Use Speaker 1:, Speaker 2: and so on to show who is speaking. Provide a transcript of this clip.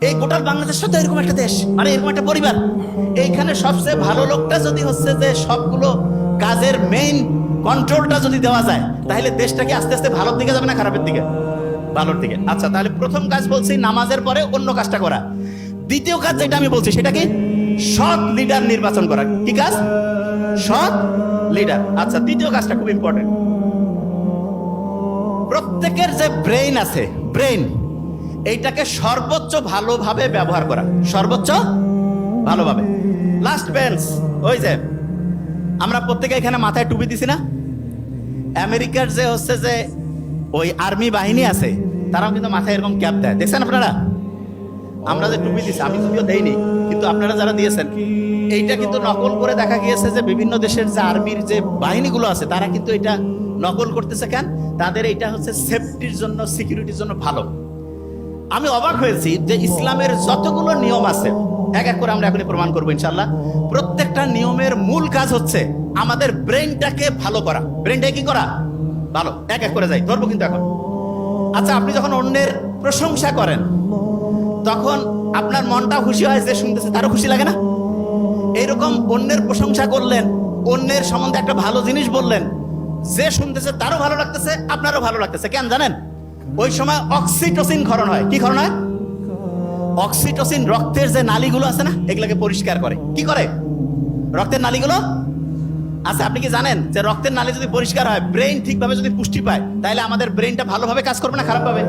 Speaker 1: এই গোটা বাংলাদেশটা তো এরকম একটা দেশ, মানে এরকম একটা পরিবার। এইখানে সবচেয়ে ভালো লোকটা যদি হচ্ছে যে সবগুলো কাজের মেইন কন্ট্রোলটা যদি দেওয়া যায়, তাহলে দেশটাকে আস্তে আস্তে ভালোর দিকে যাবে না খারাপের দিকে? ভালোর দিকে। আচ্ছা, তাহলে প্রথম কাজ বলছি নামাজের পরে অন্য কাজটা করা। দ্বিতীয় কাজ যেটা আমি বলছি সেটা কি? সৎ লিডার নির্বাচন করা। কি কাজ? সৎ লিডার। আচ্ছা, তৃতীয় কাজটা খুব ইম্পর্টেন্ট। প্রত্যেকের যে ব্রেইন আছে, ব্রেইন, এইটাকে সর্বোচ্চ ভালোভাবে ব্যবহার করা, সর্বোচ্চ ভালোভাবে। লাস্ট বেঞ্চ, ওই যে আমরা প্রত্যেকে এখানে মাথায় টুপি দিছি না? আমেরিকার যে হচ্ছে যে ওই আর্মি বাহিনী আছে, তারাও কিন্তু মাথায় এরকম ক্যাপ দেয়, দেখছেন আপনারা? আমরা যে টুপি দিছি, আমি যদিও দেইনি, কিন্তু আপনারা যারা দিয়েছেন, এইটা কিন্তু নকল করে দেখা গিয়েছে যে বিভিন্ন দেশের যে আর্মির যে বাহিনীগুলো আছে, তারা কিন্তু এটা নকল করতেছে। কেন? তাদের এটা হচ্ছে সেফটির জন্য, সিকিউরিটির জন্য ভালো। আমি অবাক হয়েছি যে ইসলামের যতগুলো নিয়ম আছে, এক এক করে আমরা এখন প্রমাণ করবো ইনশাল্লাহ। প্রত্যেকটা নিয়মের মূল কাজ হচ্ছে আমাদের ব্রেনটাকে ভালো করা। ব্রেনটাকে কি করা? ভালো। এক এক করে যাই, ধরবো কিন্তু এখন। আচ্ছা, আপনি যখন অন্যের প্রশংসা করেন, তখন আপনার মনটা খুশি হয়, যে শুনতেছে তারও খুশি লাগে না? এইরকম অন্যের প্রশংসা করলেন, অন্যের সম্বন্ধে একটা ভালো জিনিস বললেন, যে শুনতেছে তারও ভালো লাগতেছে, আপনারও ভালো লাগতেছে। কেন জানেন? ওই সময় অক্সিটোসিন ক্ষরণ হয়। কি ক্ষরণ হয়? অক্সিটোসিন রক্তের যে নালীগুলো আছে না, এগুলোকে পরিষ্কার করে। কি করে? রক্তের নালীগুলো। আচ্ছা, আপনি কি জানেন যে রক্তের নালী যদি পরিষ্কার হয়, ব্রেইন ঠিকভাবে যদি পুষ্টি পায়, তাহলে আমাদের ব্রেইনটা ভালোভাবে কাজ করবে না খারাপ ভাবে?